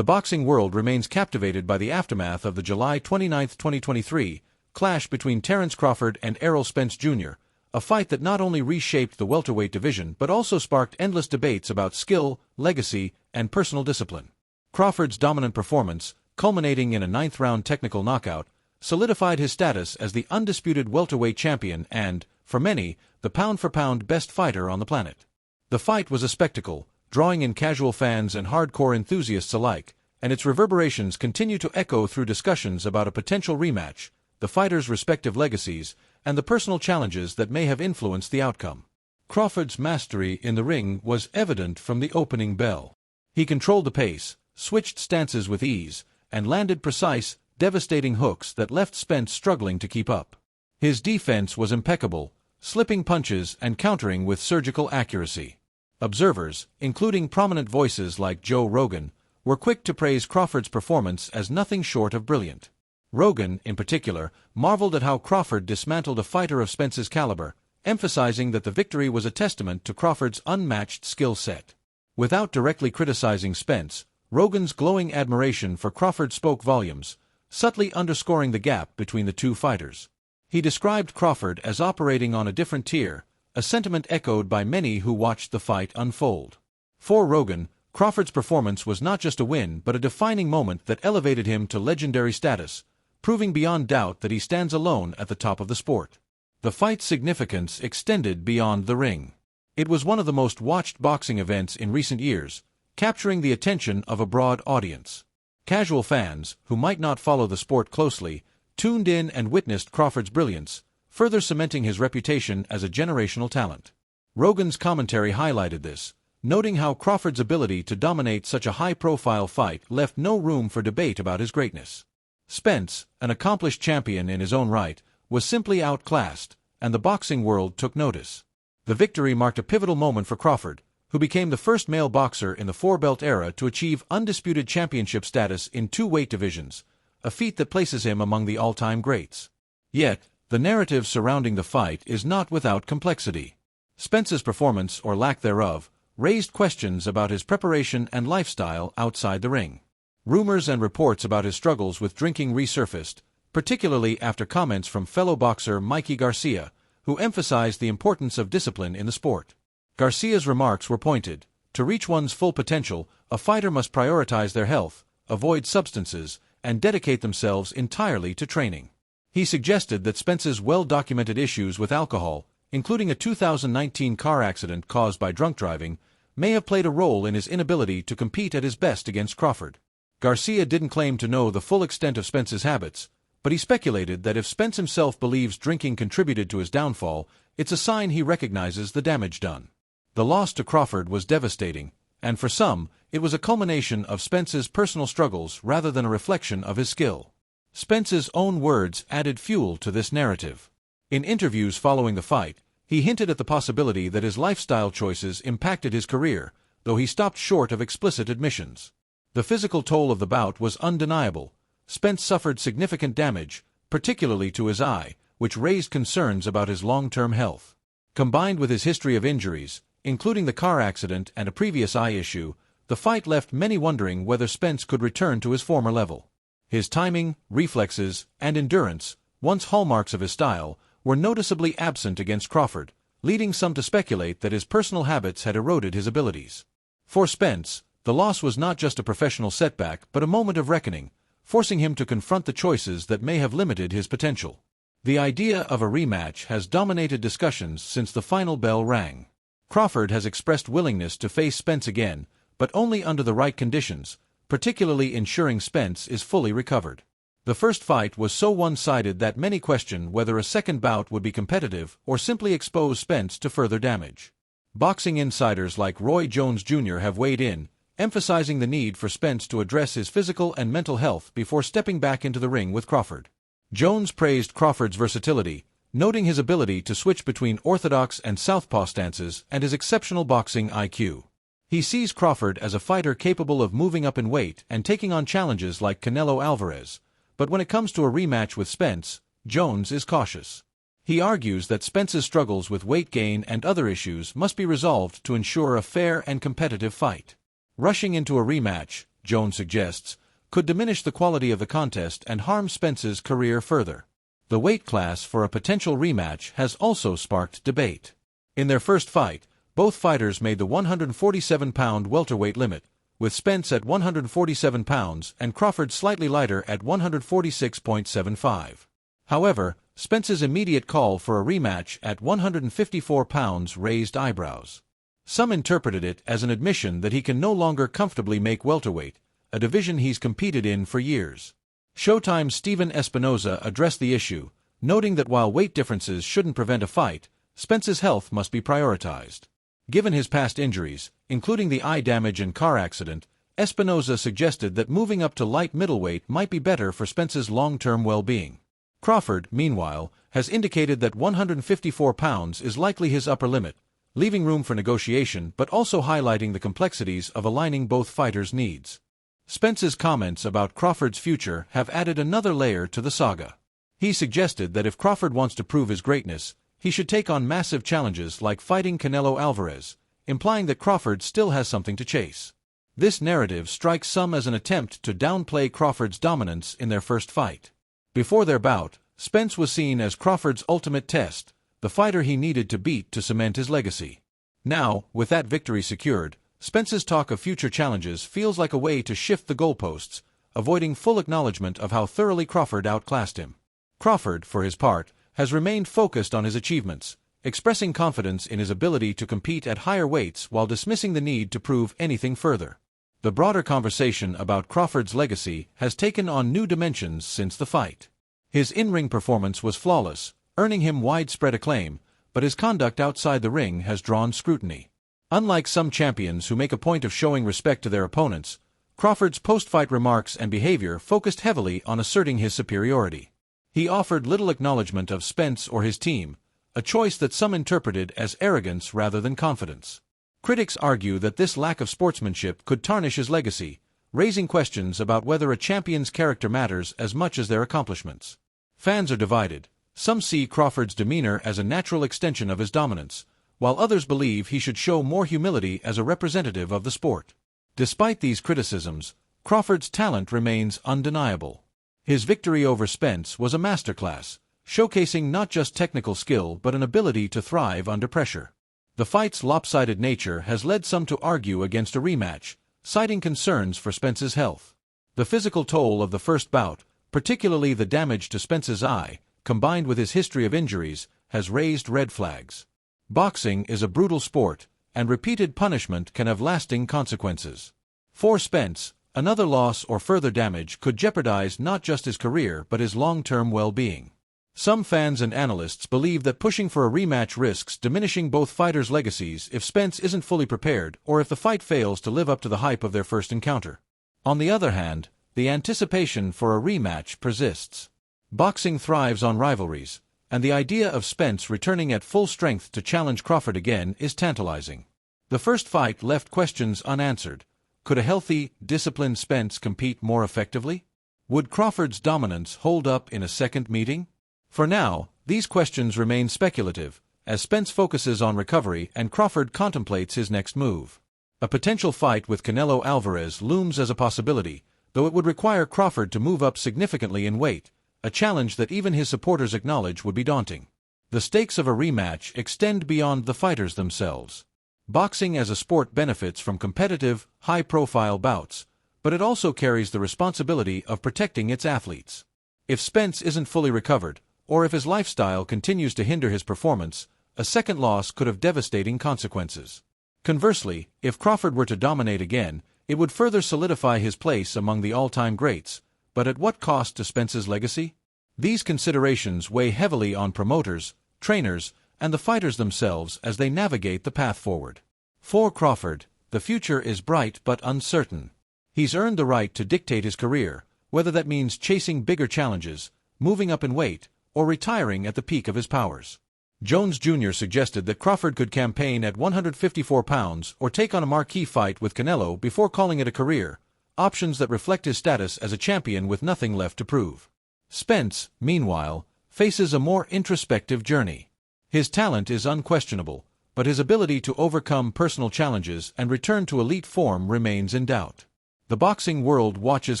The boxing world remains captivated by the aftermath of the July 29, 2023, clash between Terence Crawford and Errol Spence Jr., a fight that not only reshaped the welterweight division but also sparked endless debates about skill, legacy, and personal discipline. Crawford's dominant performance, culminating in a ninth-round technical knockout, solidified his status as the undisputed welterweight champion and, for many, the pound-for-pound best fighter on the planet. The fight was a spectacle, drawing in casual fans and hardcore enthusiasts alike, and its reverberations continue to echo through discussions about a potential rematch, the fighters' respective legacies, and the personal challenges that may have influenced the outcome. Crawford's mastery in the ring was evident from the opening bell. He controlled the pace, switched stances with ease, and landed precise, devastating hooks that left Spence struggling to keep up. His defense was impeccable, slipping punches and countering with surgical accuracy. Observers, including prominent voices like Joe Rogan, were quick to praise Crawford's performance as nothing short of brilliant. Rogan, in particular, marveled at how Crawford dismantled a fighter of Spence's caliber, emphasizing that the victory was a testament to Crawford's unmatched skill set. Without directly criticizing Spence, Rogan's glowing admiration for Crawford spoke volumes, subtly underscoring the gap between the two fighters. He described Crawford as operating on a different tier, a sentiment echoed by many who watched the fight unfold. For Rogan, Crawford's performance was not just a win but a defining moment that elevated him to legendary status, proving beyond doubt that he stands alone at the top of the sport. The fight's significance extended beyond the ring. It was one of the most watched boxing events in recent years, capturing the attention of a broad audience. Casual fans, who might not follow the sport closely, tuned in and witnessed Crawford's brilliance, further cementing his reputation as a generational talent. Rogan's commentary highlighted this, noting how Crawford's ability to dominate such a high-profile fight left no room for debate about his greatness. Spence, an accomplished champion in his own right, was simply outclassed, and the boxing world took notice. The victory marked a pivotal moment for Crawford, who became the first male boxer in the four-belt era to achieve undisputed championship status in two weight divisions, a feat that places him among the all-time greats. Yet, the narrative surrounding the fight is not without complexity. Spence's performance, or lack thereof, raised questions about his preparation and lifestyle outside the ring. Rumors and reports about his struggles with drinking resurfaced, particularly after comments from fellow boxer Mikey Garcia, who emphasized the importance of discipline in the sport. Garcia's remarks were pointed. To reach one's full potential, a fighter must prioritize their health, avoid substances, and dedicate themselves entirely to training. He suggested that Spence's well-documented issues with alcohol, including a 2019 car accident caused by drunk driving, may have played a role in his inability to compete at his best against Crawford. Garcia didn't claim to know the full extent of Spence's habits, but he speculated that if Spence himself believes drinking contributed to his downfall, it's a sign he recognizes the damage done. The loss to Crawford was devastating, and for some, it was a culmination of Spence's personal struggles rather than a reflection of his skill. Spence's own words added fuel to this narrative. In interviews following the fight, he hinted at the possibility that his lifestyle choices impacted his career, though he stopped short of explicit admissions. The physical toll of the bout was undeniable. Spence suffered significant damage, particularly to his eye, which raised concerns about his long-term health. Combined with his history of injuries, including the car accident and a previous eye issue, the fight left many wondering whether Spence could return to his former level. His timing, reflexes, and endurance, once hallmarks of his style, were noticeably absent against Crawford, leading some to speculate that his personal habits had eroded his abilities. For Spence, the loss was not just a professional setback but a moment of reckoning, forcing him to confront the choices that may have limited his potential. The idea of a rematch has dominated discussions since the final bell rang. Crawford has expressed willingness to face Spence again, but only under the right conditions, particularly ensuring Spence is fully recovered. The first fight was so one-sided that many question whether a second bout would be competitive or simply expose Spence to further damage. Boxing insiders like Roy Jones Jr. have weighed in, emphasizing the need for Spence to address his physical and mental health before stepping back into the ring with Crawford. Jones praised Crawford's versatility, noting his ability to switch between orthodox and southpaw stances and his exceptional boxing IQ. He sees Crawford as a fighter capable of moving up in weight and taking on challenges like Canelo Alvarez, but when it comes to a rematch with Spence, Jones is cautious. He argues that Spence's struggles with weight gain and other issues must be resolved to ensure a fair and competitive fight. Rushing into a rematch, Jones suggests, could diminish the quality of the contest and harm Spence's career further. The weight class for a potential rematch has also sparked debate. In their first fight, both fighters made the 147-pound welterweight limit, with Spence at 147 pounds and Crawford slightly lighter at 146.75. However, Spence's immediate call for a rematch at 154 pounds raised eyebrows. Some interpreted it as an admission that he can no longer comfortably make welterweight, a division he's competed in for years. Showtime's Stephen Espinoza addressed the issue, noting that while weight differences shouldn't prevent a fight, Spence's health must be prioritized. Given his past injuries, including the eye damage and car accident, Espinoza suggested that moving up to light middleweight might be better for Spence's long-term well-being. Crawford, meanwhile, has indicated that 154 pounds is likely his upper limit, leaving room for negotiation but also highlighting the complexities of aligning both fighters' needs. Spence's comments about Crawford's future have added another layer to the saga. He suggested that if Crawford wants to prove his greatness, he should take on massive challenges like fighting Canelo Alvarez, implying that Crawford still has something to chase. This narrative strikes some as an attempt to downplay Crawford's dominance in their first fight. Before their bout, Spence was seen as Crawford's ultimate test, the fighter he needed to beat to cement his legacy. Now, with that victory secured, Spence's talk of future challenges feels like a way to shift the goalposts, avoiding full acknowledgement of how thoroughly Crawford outclassed him. Crawford, for his part, has remained focused on his achievements, expressing confidence in his ability to compete at higher weights while dismissing the need to prove anything further. The broader conversation about Crawford's legacy has taken on new dimensions since the fight. His in-ring performance was flawless, earning him widespread acclaim, but his conduct outside the ring has drawn scrutiny. Unlike some champions who make a point of showing respect to their opponents, Crawford's post-fight remarks and behavior focused heavily on asserting his superiority. He offered little acknowledgement of Spence or his team, a choice that some interpreted as arrogance rather than confidence. Critics argue that this lack of sportsmanship could tarnish his legacy, raising questions about whether a champion's character matters as much as their accomplishments. Fans are divided. Some see Crawford's demeanor as a natural extension of his dominance, while others believe he should show more humility as a representative of the sport. Despite these criticisms, Crawford's talent remains undeniable. His victory over Spence was a masterclass, showcasing not just technical skill but an ability to thrive under pressure. The fight's lopsided nature has led some to argue against a rematch, citing concerns for Spence's health. The physical toll of the first bout, particularly the damage to Spence's eye, combined with his history of injuries, has raised red flags. Boxing is a brutal sport, and repeated punishment can have lasting consequences. For Spence, another loss or further damage could jeopardize not just his career but his long-term well-being. Some fans and analysts believe that pushing for a rematch risks diminishing both fighters' legacies if Spence isn't fully prepared or if the fight fails to live up to the hype of their first encounter. On the other hand, the anticipation for a rematch persists. Boxing thrives on rivalries, and the idea of Spence returning at full strength to challenge Crawford again is tantalizing. The first fight left questions unanswered. Could a healthy, disciplined Spence compete more effectively? Would Crawford's dominance hold up in a second meeting? For now, these questions remain speculative, as Spence focuses on recovery and Crawford contemplates his next move. A potential fight with Canelo Alvarez looms as a possibility, though it would require Crawford to move up significantly in weight, a challenge that even his supporters acknowledge would be daunting. The stakes of a rematch extend beyond the fighters themselves. Boxing as a sport benefits from competitive, high-profile bouts, but it also carries the responsibility of protecting its athletes. If Spence isn't fully recovered, or if his lifestyle continues to hinder his performance, a second loss could have devastating consequences. Conversely, if Crawford were to dominate again, it would further solidify his place among the all-time greats, but at what cost to Spence's legacy? These considerations weigh heavily on promoters, trainers, and the fighters themselves as they navigate the path forward. For Crawford, the future is bright but uncertain. He's earned the right to dictate his career, whether that means chasing bigger challenges, moving up in weight, or retiring at the peak of his powers. Jones Jr. suggested that Crawford could campaign at 154 pounds or take on a marquee fight with Canelo before calling it a career, options that reflect his status as a champion with nothing left to prove. Spence, meanwhile, faces a more introspective journey. His talent is unquestionable, but his ability to overcome personal challenges and return to elite form remains in doubt. The boxing world watches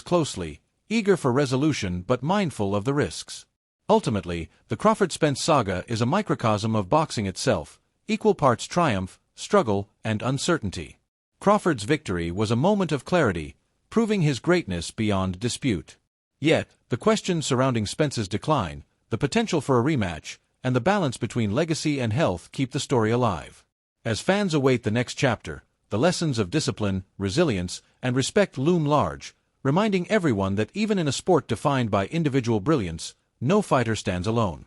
closely, eager for resolution but mindful of the risks. Ultimately, the Crawford-Spence saga is a microcosm of boxing itself, equal parts triumph, struggle, and uncertainty. Crawford's victory was a moment of clarity, proving his greatness beyond dispute. Yet, the questions surrounding Spence's decline, the potential for a rematch, and the balance between legacy and health keep the story alive. As fans await the next chapter, the lessons of discipline, resilience, and respect loom large, reminding everyone that even in a sport defined by individual brilliance, no fighter stands alone.